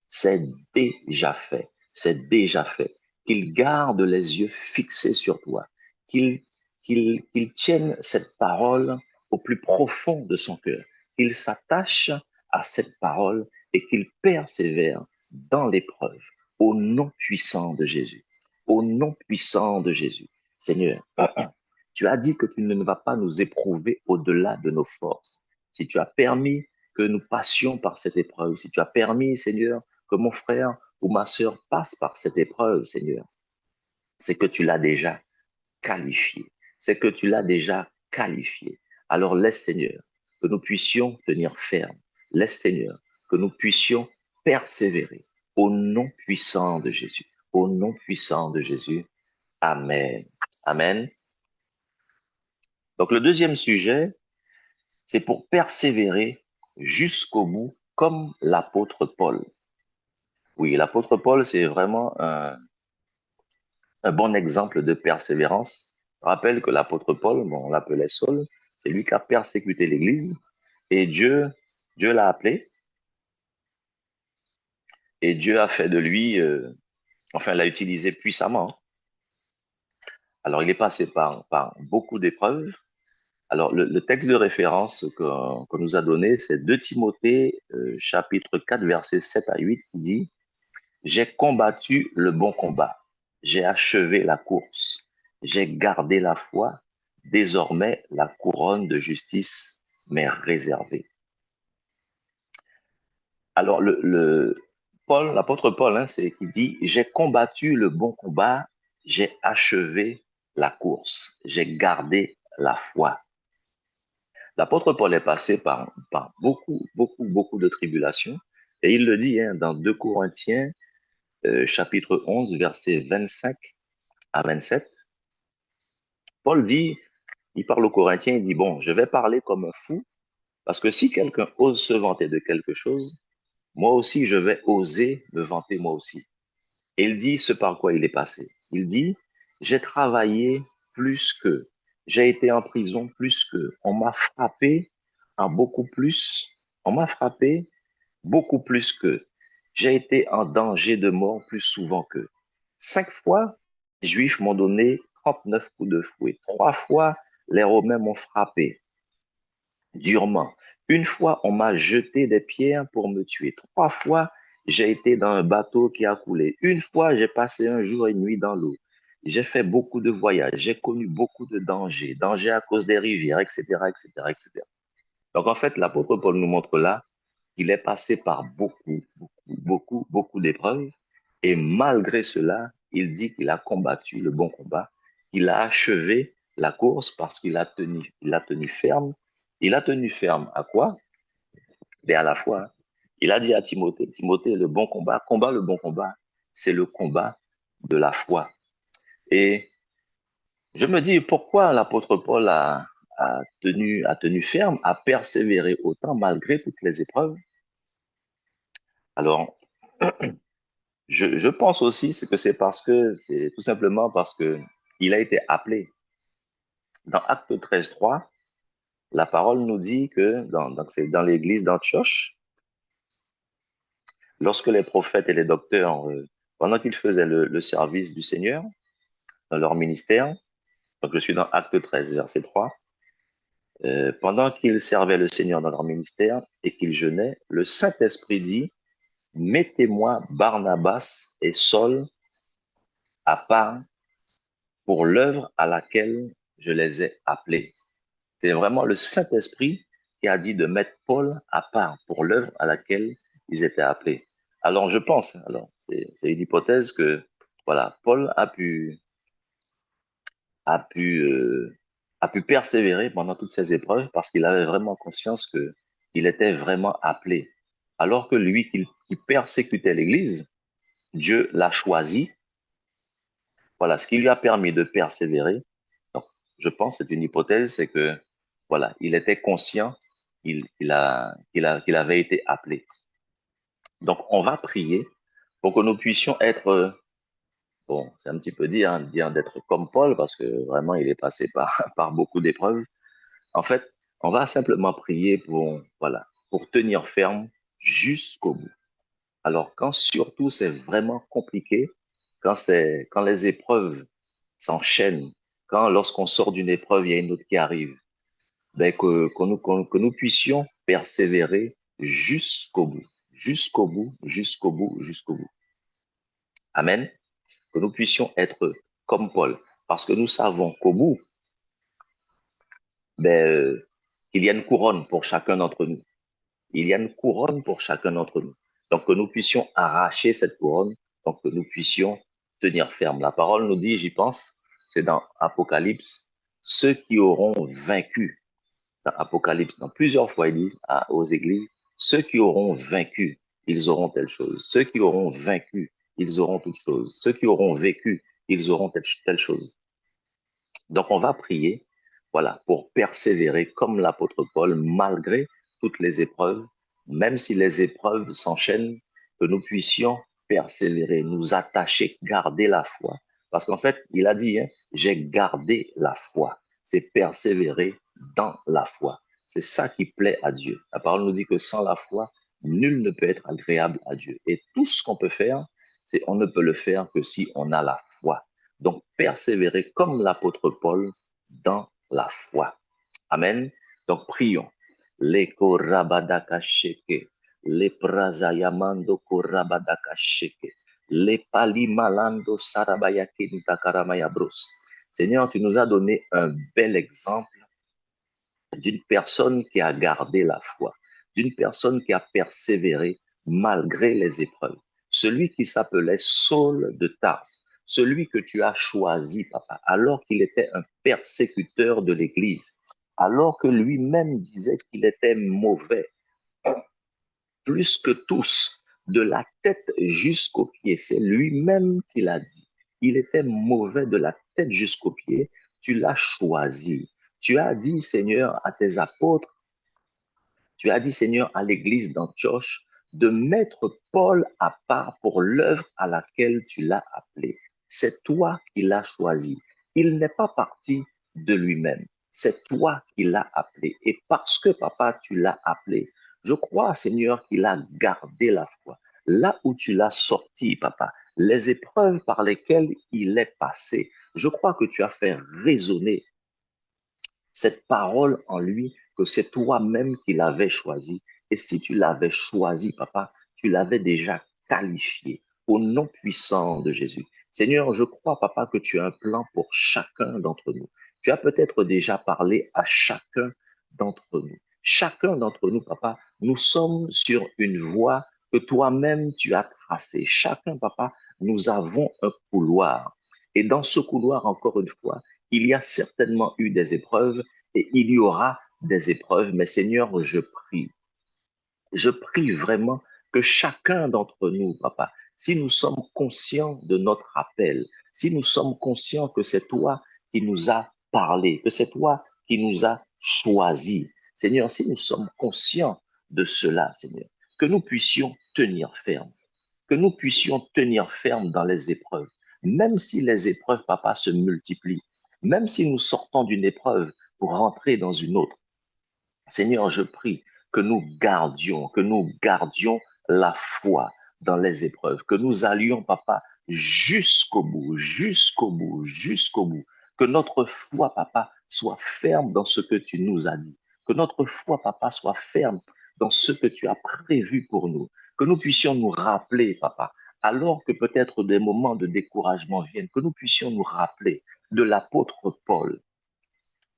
c'est déjà fait. C'est déjà fait. Qu'il garde les yeux fixés sur toi. Qu'il qu'il tienne cette parole au plus profond de son cœur. Qu'il s'attache à cette parole et qu'il persévère dans l'épreuve. Au nom puissant de Jésus. Au nom puissant de Jésus. Seigneur, tu as dit que tu ne vas pas nous éprouver au-delà de nos forces. Si tu as permis que nous passions par cette épreuve, si tu as permis, Seigneur, que mon frère ou ma sœur passe par cette épreuve, Seigneur, c'est que tu l'as déjà qualifié. C'est que tu l'as déjà qualifié. Alors laisse, Seigneur, que nous puissions tenir ferme. Laisse, Seigneur, que nous puissions persévérer au nom puissant de Jésus. Au nom puissant de Jésus. Amen. Amen. Donc le deuxième sujet, c'est pour persévérer jusqu'au bout comme l'apôtre Paul. Oui, l'apôtre Paul, c'est vraiment un bon exemple de persévérance. Je rappelle que l'apôtre Paul, bon, on l'appelait Saul, c'est lui qui a persécuté l'Église et Dieu l'a appelé et Dieu a fait de lui, enfin l'a utilisé puissamment. Alors il est passé par beaucoup d'épreuves. Alors le texte de référence que nous a donné, c'est 2 Timothée chapitre 4 versets 7 à 8 qui dit j'ai combattu le bon combat. J'ai achevé la course. J'ai gardé la foi. Désormais, la couronne de justice m'est réservée. Alors, l'apôtre Paul, hein, c'est qui dit, j'ai combattu le bon combat, j'ai achevé la course, j'ai gardé la foi. L'apôtre Paul est passé par beaucoup de tribulations. Et il le dit hein, dans 2 Corinthiens chapitre 11, versets 25 à 27, Paul dit, il parle aux Corinthiens, il dit, bon, je vais parler comme un fou, parce que si quelqu'un ose se vanter de quelque chose, moi aussi, je vais oser me vanter moi aussi. Et il dit ce par quoi il est passé. Il dit, j'ai travaillé plus que, j'ai été en prison plus que, on m'a frappé en beaucoup plus, on m'a frappé beaucoup plus que, j'ai été en danger de mort plus souvent que. 5 fois, les Juifs m'ont donné 39 coups de fouet. 3 fois, les Romains m'ont frappé durement. Une fois, on m'a jeté des pierres pour me tuer. 3 fois, j'ai été dans un bateau qui a coulé. Une fois, j'ai passé un jour et une nuit dans l'eau. J'ai fait beaucoup de voyages. J'ai connu beaucoup de dangers. Dangers à cause des rivières, etc., etc., etc. Donc, en fait, l'apôtre Paul nous montre là qu'il est passé par beaucoup d'épreuves. Et malgré cela, il dit qu'il a combattu le bon combat, qu'il a achevé la course parce qu'il a tenu ferme. Il a tenu ferme à quoi? Mais à la fois, hein, il a dit à Timothée, Timothée, le bon combat, combat le bon combat, c'est le combat de la foi. Et je me dis, pourquoi l'apôtre Paul a tenu ferme, a persévéré autant malgré toutes les épreuves? Alors, je pense aussi que c'est tout simplement parce que il a été appelé. Dans Acte 13:3, la parole nous dit que c'est dans l'église d'Antioche, lorsque les prophètes et les docteurs, pendant qu'ils faisaient le service du Seigneur, dans leur ministère, donc je suis dans Acte 13, verset 3, pendant qu'ils servaient le Seigneur dans leur ministère et qu'ils jeûnaient, le Saint-Esprit dit, mettez-moi Barnabas et Saul à part pour l'œuvre à laquelle je les ai appelés. C'est vraiment le Saint-Esprit qui a dit de mettre Paul à part pour l'œuvre à laquelle ils étaient appelés. Alors je pense, alors c'est une hypothèse que voilà, Paul a pu, euh, a pu persévérer pendant toutes ces épreuves parce qu'il avait vraiment conscience que il était vraiment appelé. Alors que lui qui persécutait l'Église, Dieu l'a choisi. Voilà, ce qui lui a permis de persévérer. Donc, je pense, c'est une hypothèse, c'est que voilà, il était conscient qu'il avait été appelé. Donc, on va prier pour que nous puissions être, bon, c'est un petit peu dire d'être comme Paul, parce que vraiment, il est passé par, par beaucoup d'épreuves. En fait, on va simplement prier pour, voilà, pour tenir ferme jusqu'au bout. Alors, quand surtout c'est vraiment compliqué, quand les épreuves s'enchaînent, lorsqu'on sort d'une épreuve, il y a une autre qui arrive, ben, que nous puissions persévérer jusqu'au bout, jusqu'au bout, jusqu'au bout, jusqu'au bout. Amen. Que nous puissions être comme Paul, parce que nous savons qu'au bout, ben, il y a une couronne pour chacun d'entre nous. Il y a une couronne pour chacun d'entre nous. Donc que nous puissions arracher cette couronne, donc que nous puissions tenir ferme. La parole nous dit, j'y pense, c'est dans Apocalypse, ceux qui auront vaincu. Dans Apocalypse, dans plusieurs fois, il dit aux églises, ceux qui auront vaincu, ils auront telle chose. Ceux qui auront vaincu, ils auront toute chose. Ceux qui auront vécu, ils auront telle chose. Donc, on va prier, voilà, pour persévérer comme l'apôtre Paul, malgré toutes les épreuves, même si les épreuves s'enchaînent, que nous puissions persévérer, nous attacher, garder la foi. Parce qu'en fait, il a dit, hein, j'ai gardé la foi. C'est persévérer dans la foi. C'est ça qui plaît à Dieu. La parole nous dit que sans la foi, nul ne peut être agréable à Dieu. Et tout ce qu'on peut faire, c'est on ne peut le faire que si on a la foi. Donc, persévérer comme l'apôtre Paul dans la foi. Amen. Donc, prions. Le korabadaka sheke, le prazayamando korabadaka sheke, le palimalando sarabayakin takaramaya bros. Seigneur, tu nous as donné un bel exemple d'une personne qui a gardé la foi, d'une personne qui a persévéré malgré les épreuves. Celui qui s'appelait Saul de Tarse, celui que tu as choisi, papa, alors qu'il était un persécuteur de l'Église, alors que lui-même disait qu'il était mauvais, plus que tous, de la tête jusqu'aux pieds. C'est lui-même qui l'a dit. Il était mauvais de la tête jusqu'aux pieds. Tu l'as choisi. Tu as dit, Seigneur, à tes apôtres, tu as dit, Seigneur, à l'église d'Antioche, de mettre Paul à part pour l'œuvre à laquelle tu l'as appelé. C'est toi qui l'as choisi. Il n'est pas parti de lui-même. C'est toi qui l'as appelé. Et parce que, papa, tu l'as appelé, je crois, Seigneur, qu'il a gardé la foi. Là où tu l'as sorti, papa, les épreuves par lesquelles il est passé, je crois que tu as fait résonner cette parole en lui, que c'est toi-même qui l'avais choisi. Et si tu l'avais choisi, papa, tu l'avais déjà qualifié au nom puissant de Jésus. Seigneur, je crois, papa, que tu as un plan pour chacun d'entre nous. Tu as peut-être déjà parlé à chacun d'entre nous. Chacun d'entre nous, papa, nous sommes sur une voie que toi-même tu as tracée. Chacun, papa, nous avons un couloir. Et dans ce couloir, encore une fois, il y a certainement eu des épreuves et il y aura des épreuves, mais Seigneur, je prie vraiment que chacun d'entre nous, papa, si nous sommes conscients de notre appel, si nous sommes conscients que c'est toi qui nous as parlé, que c'est toi qui nous as choisis, Seigneur, si nous sommes conscients de cela, Seigneur, que nous puissions tenir ferme, que nous puissions tenir ferme dans les épreuves, même si les épreuves, papa, se multiplient, même si nous sortons d'une épreuve pour rentrer dans une autre. Seigneur, je prie que nous gardions la foi dans les épreuves, que nous allions, papa, jusqu'au bout, jusqu'au bout, jusqu'au bout. Que notre foi, papa, soit ferme dans ce que tu nous as dit. Que notre foi, papa, soit ferme dans ce que tu as prévu pour nous. Que nous puissions nous rappeler, papa, alors que peut-être des moments de découragement viennent, que nous puissions nous rappeler de l'apôtre Paul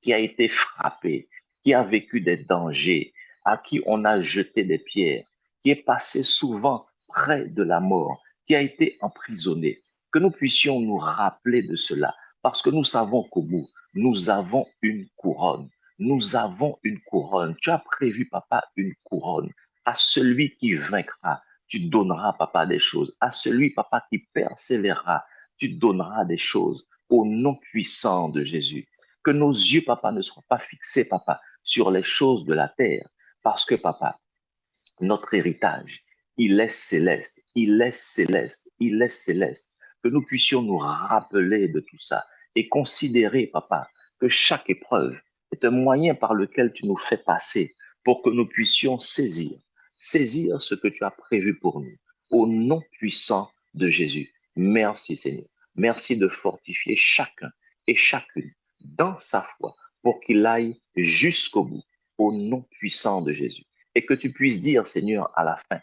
qui a été frappé, qui a vécu des dangers, à qui on a jeté des pierres, qui est passé souvent près de la mort, qui a été emprisonné, que nous puissions nous rappeler de cela, parce que nous savons qu'au bout, nous avons une couronne. Nous avons une couronne. Tu as prévu, papa, une couronne. À celui qui vaincra, tu donneras, papa, des choses. À celui, papa, qui persévérera, tu donneras des choses. Au nom puissant de Jésus. Que nos yeux, papa, ne soient pas fixés, papa, sur les choses de la terre. Parce que, papa, notre héritage, il est céleste, il est céleste, il est céleste. Que nous puissions nous rappeler de tout ça et considérer, papa, que chaque épreuve est un moyen par lequel tu nous fais passer pour que nous puissions saisir ce que tu as prévu pour nous. Au nom puissant de Jésus. Merci Seigneur. Merci de fortifier chacun et chacune dans sa foi pour qu'il aille jusqu'au bout. Au nom puissant de Jésus et que tu puisses dire, Seigneur, à la fin,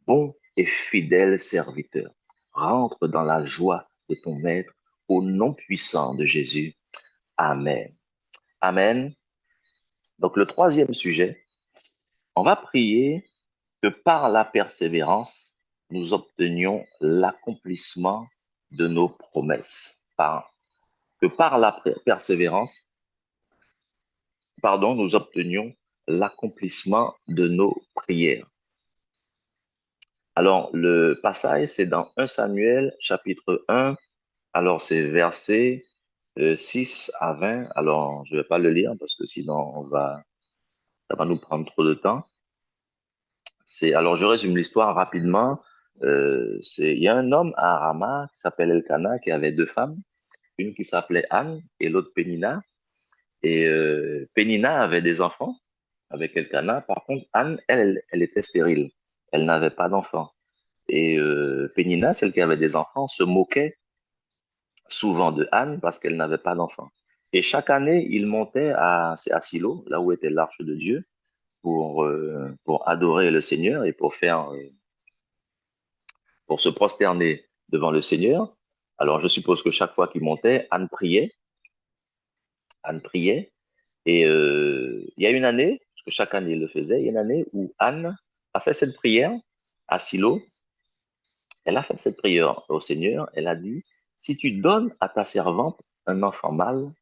bon et fidèle serviteur, rentre dans la joie de ton maître au nom puissant de Jésus. Amen. Amen. Donc le troisième sujet, on va prier que par la persévérance, nous obtenions l'accomplissement de nos promesses. Que par la persévérance, nous obtenions l'accomplissement de nos prières. Alors, le passage, c'est dans 1 Samuel, chapitre 1. Alors, c'est versets 6 à 20. Alors, je ne vais pas le lire parce que sinon, ça va nous prendre trop de temps. Alors, je résume l'histoire rapidement. Il y a un homme à Rama qui s'appelle Elkana qui avait deux femmes, une qui s'appelait Anne et l'autre Pénina. Et Pénina avait des enfants avec Elkana. Par contre, Anne, elle était stérile. Elle n'avait pas d'enfants. Et Pénina, celle qui avait des enfants, se moquait souvent de Anne parce qu'elle n'avait pas d'enfants. Et chaque année, il montait à Silo, là où était l'arche de Dieu, pour adorer le Seigneur et pour se prosterner devant le Seigneur. Alors, je suppose que chaque fois qu'il montait, Anne priait. Et il y a une année, parce que chaque année il le faisait, il y a une année où Anne a fait cette prière à Silo. Elle a fait cette prière au Seigneur. Elle a dit, si tu donnes à ta servante un enfant mâle,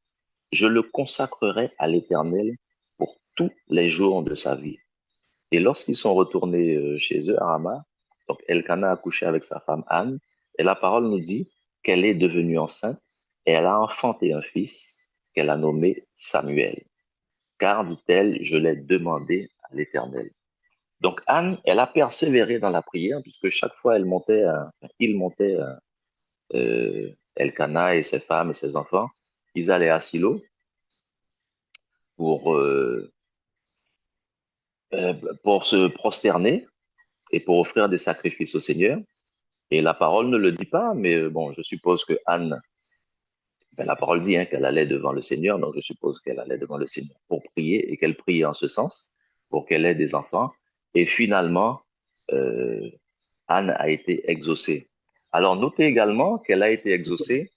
je le consacrerai à l'Éternel pour tous les jours de sa vie. Et lorsqu'ils sont retournés chez eux à Rama, donc Elkana a couché avec sa femme Anne, et la parole nous dit qu'elle est devenue enceinte et elle a enfanté un fils qu'elle a nommé Samuel. Car, dit-elle, je l'ai demandé à l'Éternel. Donc Anne, elle a persévéré dans la prière puisque chaque fois il montait, Elkanah et ses femmes et ses enfants, ils allaient à Silo pour, euh, euh, pour se prosterner et pour offrir des sacrifices au Seigneur. Et la parole ne le dit pas, mais bon, je suppose que Anne, ben, la parole dit hein, qu'elle allait devant le Seigneur, donc je suppose qu'elle allait devant le Seigneur pour prier et qu'elle priait en ce sens, pour qu'elle ait des enfants. Et finalement, euh, Anne a été exaucée. Alors, notez également qu'elle a été exaucée,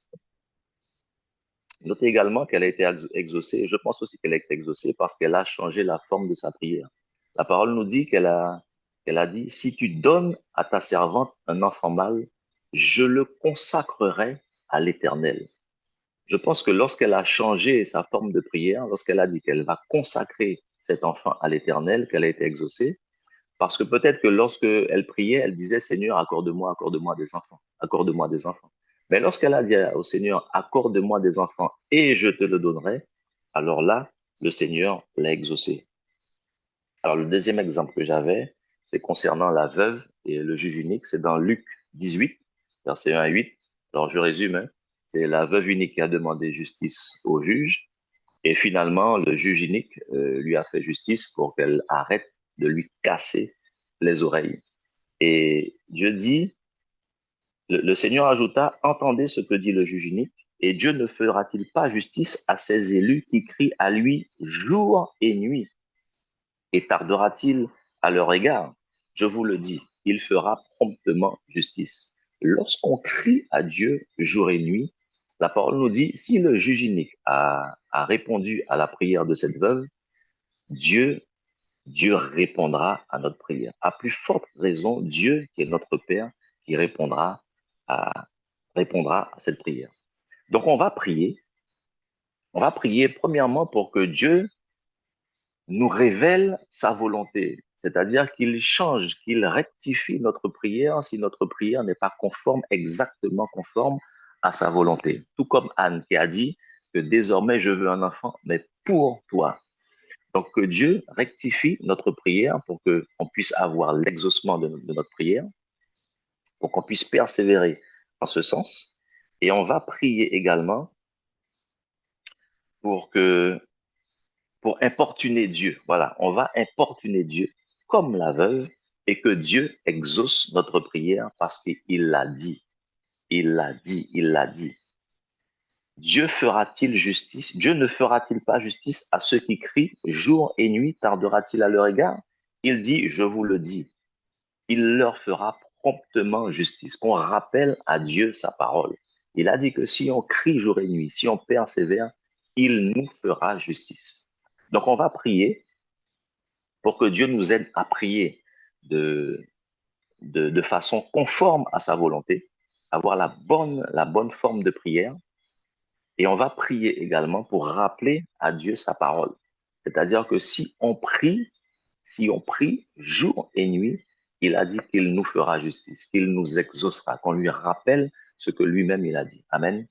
et je pense aussi qu'elle a été exaucée parce qu'elle a changé la forme de sa prière. La parole nous dit qu'elle a dit, si tu donnes à ta servante un enfant mâle, je le consacrerai à l'Éternel. Je pense que lorsqu'elle a changé sa forme de prière, lorsqu'elle a dit qu'elle va consacrer cet enfant à l'Éternel, qu'elle a été exaucée, parce que peut-être que lorsque elle priait, elle disait, Seigneur, accorde-moi des enfants, accorde-moi des enfants. Mais lorsqu'elle a dit au Seigneur, accorde-moi des enfants et je te le donnerai, alors là, le Seigneur l'a exaucé. Alors le deuxième exemple que j'avais, c'est concernant la veuve et le juge unique, c'est dans Luc 18, verset 1 à 8. Alors je résume, hein. C'est la veuve unique qui a demandé justice au juge et finalement le juge unique lui a fait justice pour qu'elle arrête de lui casser les oreilles. Et Dieu dit, le Seigneur ajouta, entendez ce que dit le juge unique, et Dieu ne fera-t-il pas justice à ses élus qui crient à lui jour et nuit, et tardera-t-il à leur égard? Je vous le dis, il fera promptement justice. Lorsqu'on crie à Dieu jour et nuit, la parole nous dit, si le juge unique a répondu à la prière de cette veuve, Dieu Dieu répondra à notre prière. À plus forte raison, Dieu, qui est notre Père, qui à, répondra à cette prière. Donc, on va prier. On va prier premièrement pour que Dieu nous révèle sa volonté, c'est-à-dire qu'il change, qu'il rectifie notre prière si notre prière n'est pas conforme, exactement conforme à sa volonté. Tout comme Anne qui a dit que désormais je veux un enfant, mais pour toi. Donc, que Dieu rectifie notre prière pour qu'on puisse avoir l'exaucement de notre prière, pour qu'on puisse persévérer en ce sens. Et on va prier également pour que, pour importuner Dieu. Voilà, on va importuner Dieu comme la veuve et que Dieu exauce notre prière parce qu'il l'a dit. Il l'a dit, il l'a dit. Dieu fera-t-il justice? Dieu ne fera-t-il pas justice à ceux qui crient jour et nuit? Tardera-t-il à leur égard? Il dit, je vous le dis, il leur fera promptement justice. On rappelle à Dieu sa parole. Il a dit que si on crie jour et nuit, si on persévère, il nous fera justice. Donc on va prier pour que Dieu nous aide à prier de, de façon conforme à sa volonté, avoir la bonne forme de prière. Et on va prier également pour rappeler à Dieu sa parole. C'est-à-dire que si on prie jour et nuit, il a dit qu'il nous fera justice, qu'il nous exaucera, qu'on lui rappelle ce que lui-même il a dit. Amen.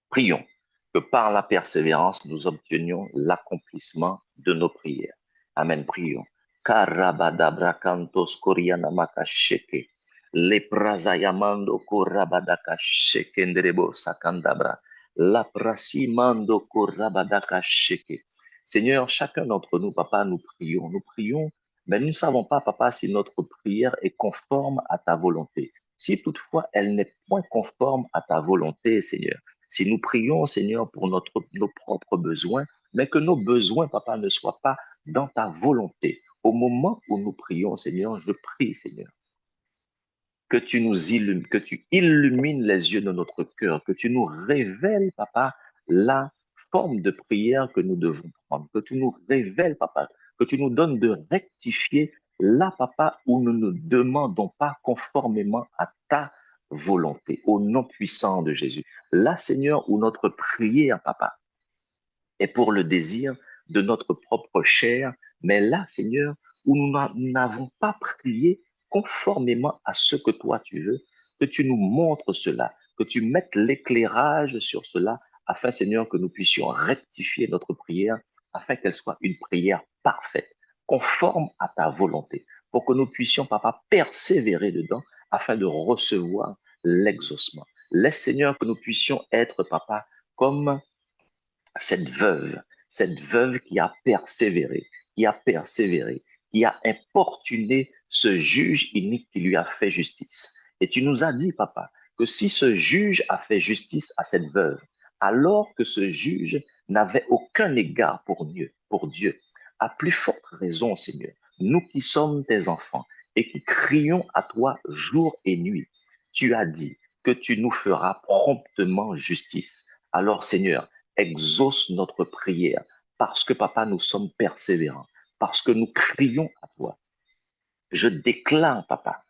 Prions que par la persévérance, nous obtenions l'accomplissement de nos prières. Amen. Prions. Karabadabrakantos korianamaka sheke. Leprazayamando korabadaka shekendrebo sakandabra. Laprasimando korabadaka sheke. Seigneur, chacun d'entre nous, papa, nous prions, mais nous ne savons pas, papa, si notre prière est conforme à ta volonté. Si toutefois elle n'est point conforme à ta volonté, Seigneur, si nous prions, Seigneur, pour nos propres besoins, mais que nos besoins, papa, ne soient pas dans ta volonté. Au moment où nous prions, Seigneur, je prie, Seigneur, que tu nous illumines, que tu illumines les yeux de notre cœur, que tu nous révèles, papa, la forme de prière que nous devons prendre, que tu nous révèles, papa, que tu nous donnes de rectifier là, papa, où nous ne demandons pas conformément à ta volonté, au nom puissant de Jésus. Là, Seigneur, où notre prière, papa, est pour le désir de notre propre chair, mais là, Seigneur, où nous n'avons pas prié conformément à ce que toi tu veux, que tu nous montres cela, que tu mettes l'éclairage sur cela, afin, Seigneur, que nous puissions rectifier notre prière, afin qu'elle soit une prière parfaite, conforme à ta volonté, pour que nous puissions, papa, persévérer dedans afin de recevoir l'exaucement. Laisse, Seigneur, que nous puissions être, papa, comme cette veuve qui a persévéré, qui a importuné ce juge inique qui lui a fait justice. Et tu nous as dit, papa, que si ce juge a fait justice à cette veuve, alors que ce juge n'avait aucun égard pour Dieu, à plus forte raison, Seigneur, nous qui sommes tes enfants et qui crions à toi jour et nuit, tu as dit que tu nous feras promptement justice. Alors, Seigneur, exauce notre prière parce que, papa, nous sommes persévérants, parce que nous crions à toi. Je déclare, papa,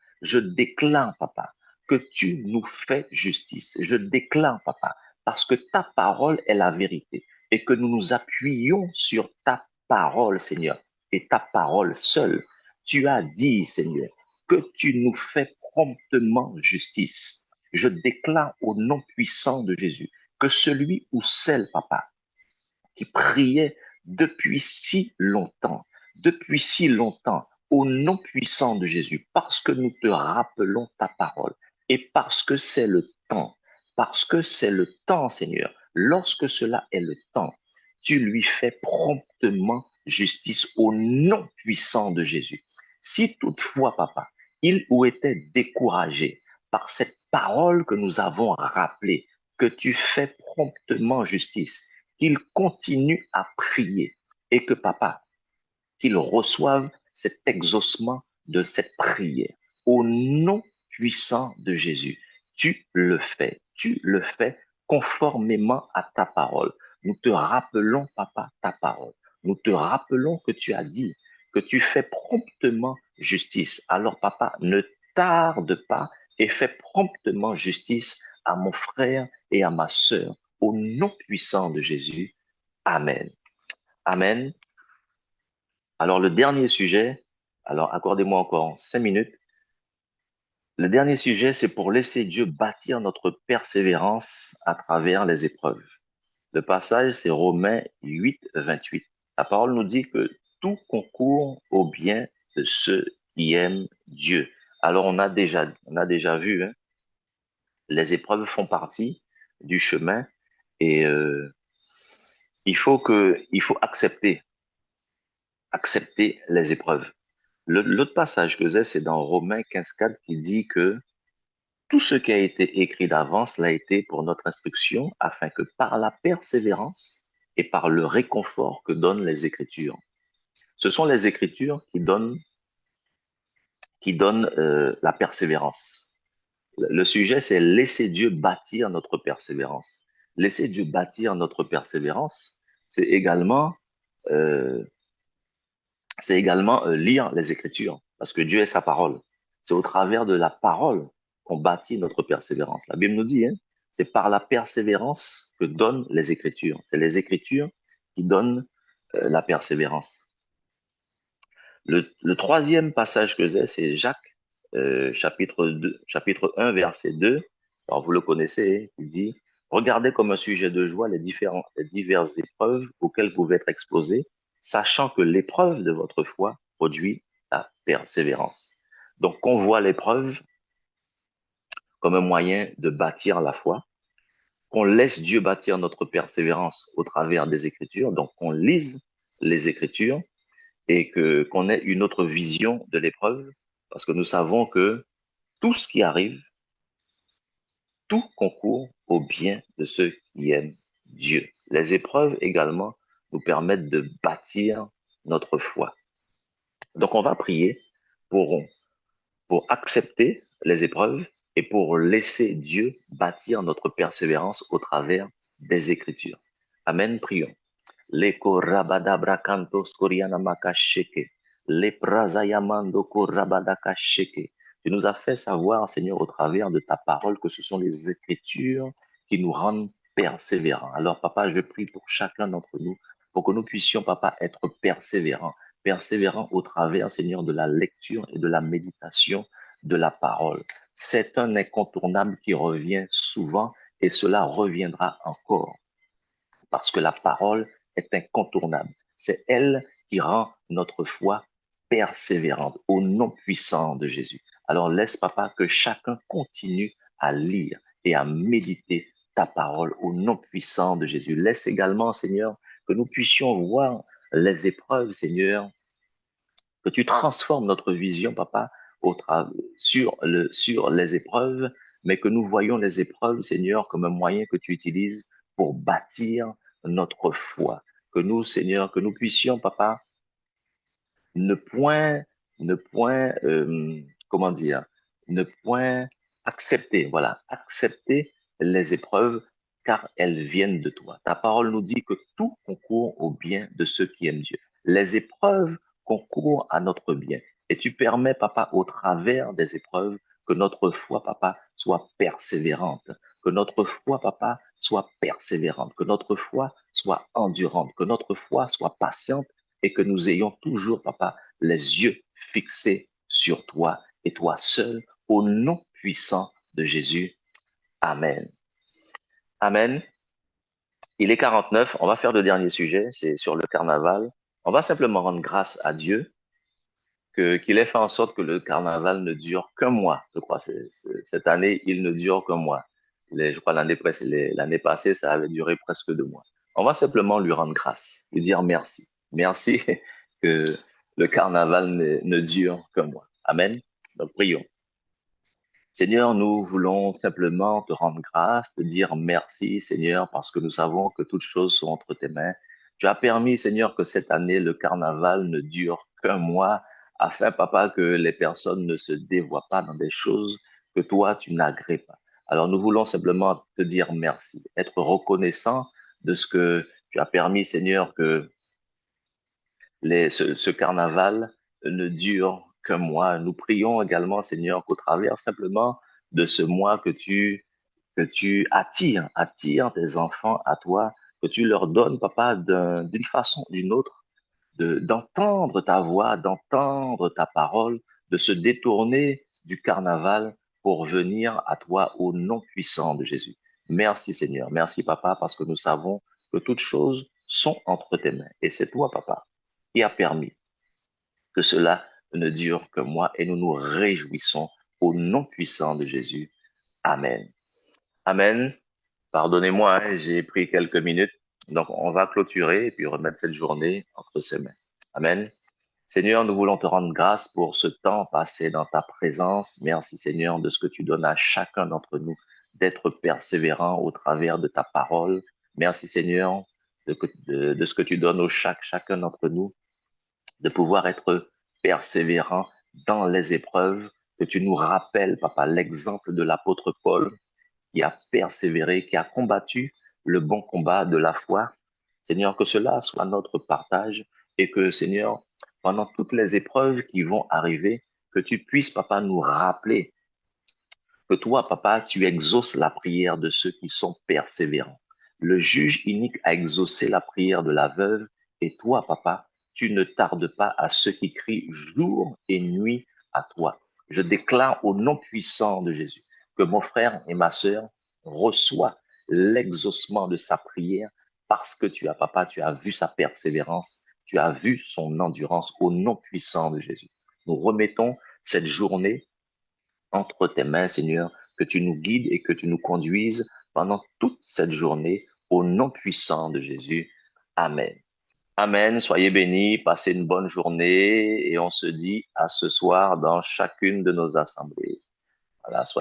que tu nous fais justice. Je déclare, papa, parce que ta parole est la vérité et que nous nous appuyons sur ta parole, Seigneur, et ta parole seule. Tu as dit, Seigneur, que tu nous fais promptement justice. Je déclare au nom puissant de Jésus que celui ou celle, papa, qui priait depuis si longtemps, au nom puissant de Jésus, parce que nous te rappelons ta parole et parce que c'est le temps, Seigneur, lorsque cela est le temps, tu lui fais promptement justice au nom puissant de Jésus. Si toutefois, papa, il ou était découragé par cette parole que nous avons rappelée, que tu fais promptement justice, qu'il continue à prier et que, papa, qu'il reçoive cet exaucement de cette prière. Au nom puissant de Jésus, tu le fais conformément à ta parole. Nous te rappelons, papa, ta parole. Nous te rappelons que tu as dit que tu fais promptement justice. Alors, papa, ne tarde pas et fais promptement justice à mon frère et à ma sœur. Au nom puissant de Jésus. Amen. Amen. Alors, le dernier sujet, alors accordez-moi encore 5 minutes. Le dernier sujet, c'est pour laisser Dieu bâtir notre persévérance à travers les épreuves. Le passage, c'est Romains 8, 28. La parole nous dit que tout concourt au bien de ceux qui aiment Dieu. Alors, on a déjà vu, hein, les épreuves font partie du chemin et il faut accepter les épreuves. L'autre passage que j'ai, c'est dans Romains 15, 4 qui dit que tout ce qui a été écrit d'avance l'a été pour notre instruction, afin que par la persévérance et par le réconfort que donnent les Écritures. Ce sont les Écritures qui donnent la persévérance. Le sujet, c'est laisser Dieu bâtir notre persévérance. Laisser Dieu bâtir notre persévérance, c'est également euh, lire les Écritures, parce que Dieu est sa parole. C'est au travers de la parole qu'on bâtit notre persévérance. La Bible nous dit, hein, c'est par la persévérance que donnent les Écritures. C'est les Écritures qui donnent la persévérance. Le troisième passage que j'ai, c'est Jacques, chapitre 1, verset 2. Alors, vous le connaissez, hein, il dit, regardez comme un sujet de joie les diverses épreuves auxquelles vous pouvez être exposés, sachant que l'épreuve de votre foi produit la persévérance. Donc, on voit l'épreuve comme un moyen de bâtir la foi, qu'on laisse Dieu bâtir notre persévérance au travers des Écritures, donc qu'on lise les Écritures et qu'on ait une autre vision de l'épreuve, parce que nous savons que tout ce qui arrive, tout concourt au bien de ceux qui aiment Dieu. Les épreuves également nous permettent de bâtir notre foi. Donc on va prier pour, pour accepter les épreuves et pour laisser Dieu bâtir notre persévérance au travers des Écritures. Amen, prions. Leko rabadabra kantos koriana makasheke. Le prazayamando korabadaka sheke. Tu nous as fait savoir, Seigneur, au travers de ta parole, que ce sont les Écritures qui nous rendent persévérants. Alors, Papa, je prie pour chacun d'entre nous, pour que nous puissions, Papa, être persévérants. Persévérants au travers, Seigneur, de la lecture et de la méditation de la parole. C'est un incontournable qui revient souvent et cela reviendra encore parce que la parole est incontournable. C'est elle qui rend notre foi persévérante au nom puissant de Jésus. Alors laisse, papa, que chacun continue à lire et à méditer ta parole au nom puissant de Jésus. Laisse également, Seigneur, que nous puissions voir les épreuves, Seigneur, que tu transformes notre vision, papa, sur les épreuves, mais que nous voyons les épreuves, Seigneur, comme un moyen que tu utilises pour bâtir notre foi. Que nous, Seigneur, que nous puissions, papa, ne point, ne point, comment dire, ne point accepter, voilà, accepter les épreuves car elles viennent de toi. Ta parole nous dit que tout concourt au bien de ceux qui aiment Dieu. Les épreuves concourent à notre bien. Et tu permets, papa, au travers des épreuves, que notre foi, papa, soit persévérante, que notre foi, papa, soit persévérante, que notre foi soit endurante, que notre foi soit patiente et que nous ayons toujours, papa, les yeux fixés sur toi et toi seul, au nom puissant de Jésus. Amen. Amen. Il est 49. On va faire le dernier sujet, c'est sur le carnaval. On va simplement rendre grâce à Dieu qu'il ait fait en sorte que le carnaval ne dure qu'un mois. Je crois cette année, il ne dure qu'un mois. Je crois l'année passée, ça avait duré presque 2 mois. On va simplement lui rendre grâce, lui dire merci. Merci que le carnaval ne dure qu'un mois. Amen. Donc, prions. Seigneur, nous voulons simplement te rendre grâce, te dire merci, Seigneur, parce que nous savons que toutes choses sont entre tes mains. Tu as permis, Seigneur, que cette année, le carnaval ne dure qu'un mois, afin, Papa, que les personnes ne se dévoient pas dans des choses que toi, tu n'agrées pas. Alors, nous voulons simplement te dire merci, être reconnaissant de ce que tu as permis, Seigneur, que ce carnaval ne dure qu'un mois. Nous prions également, Seigneur, qu'au travers simplement de ce mois que tu attires tes enfants à toi, que tu leur donnes, papa, d'une façon ou d'une autre, d'entendre ta voix, d'entendre ta parole, de se détourner du carnaval pour venir à toi au nom puissant de Jésus. Merci Seigneur, merci papa, parce que nous savons que toutes choses sont entre tes mains. Et c'est toi, papa, qui a permis que cela ne dure que moi et nous nous réjouissons au nom puissant de Jésus. Amen. Amen. Pardonnez-moi, hein, j'ai pris quelques minutes. Donc, on va clôturer et puis remettre cette journée entre ses mains. Amen. Seigneur, nous voulons te rendre grâce pour ce temps passé dans ta présence. Merci Seigneur de ce que tu donnes à chacun d'entre nous d'être persévérant au travers de ta parole. Merci Seigneur de ce que tu donnes au chacun d'entre nous de pouvoir être persévérant dans les épreuves, que tu nous rappelles, Papa, l'exemple de l'apôtre Paul qui a persévéré, qui a combattu le bon combat de la foi. Seigneur, que cela soit notre partage et que, Seigneur, pendant toutes les épreuves qui vont arriver, que tu puisses, Papa, nous rappeler que toi, Papa, tu exauces la prière de ceux qui sont persévérants. Le juge inique a exaucé la prière de la veuve et toi, Papa, tu ne tardes pas à ceux qui crient jour et nuit à toi. Je déclare au nom puissant de Jésus que mon frère et ma sœur reçoivent l'exaucement de sa prière parce que tu as, Papa, tu as vu sa persévérance, tu as vu son endurance au nom puissant de Jésus. Nous remettons cette journée entre tes mains, Seigneur, que tu nous guides et que tu nous conduises pendant toute cette journée au nom puissant de Jésus. Amen. Amen. Soyez bénis, passez une bonne journée et on se dit à ce soir dans chacune de nos assemblées. Voilà, soyez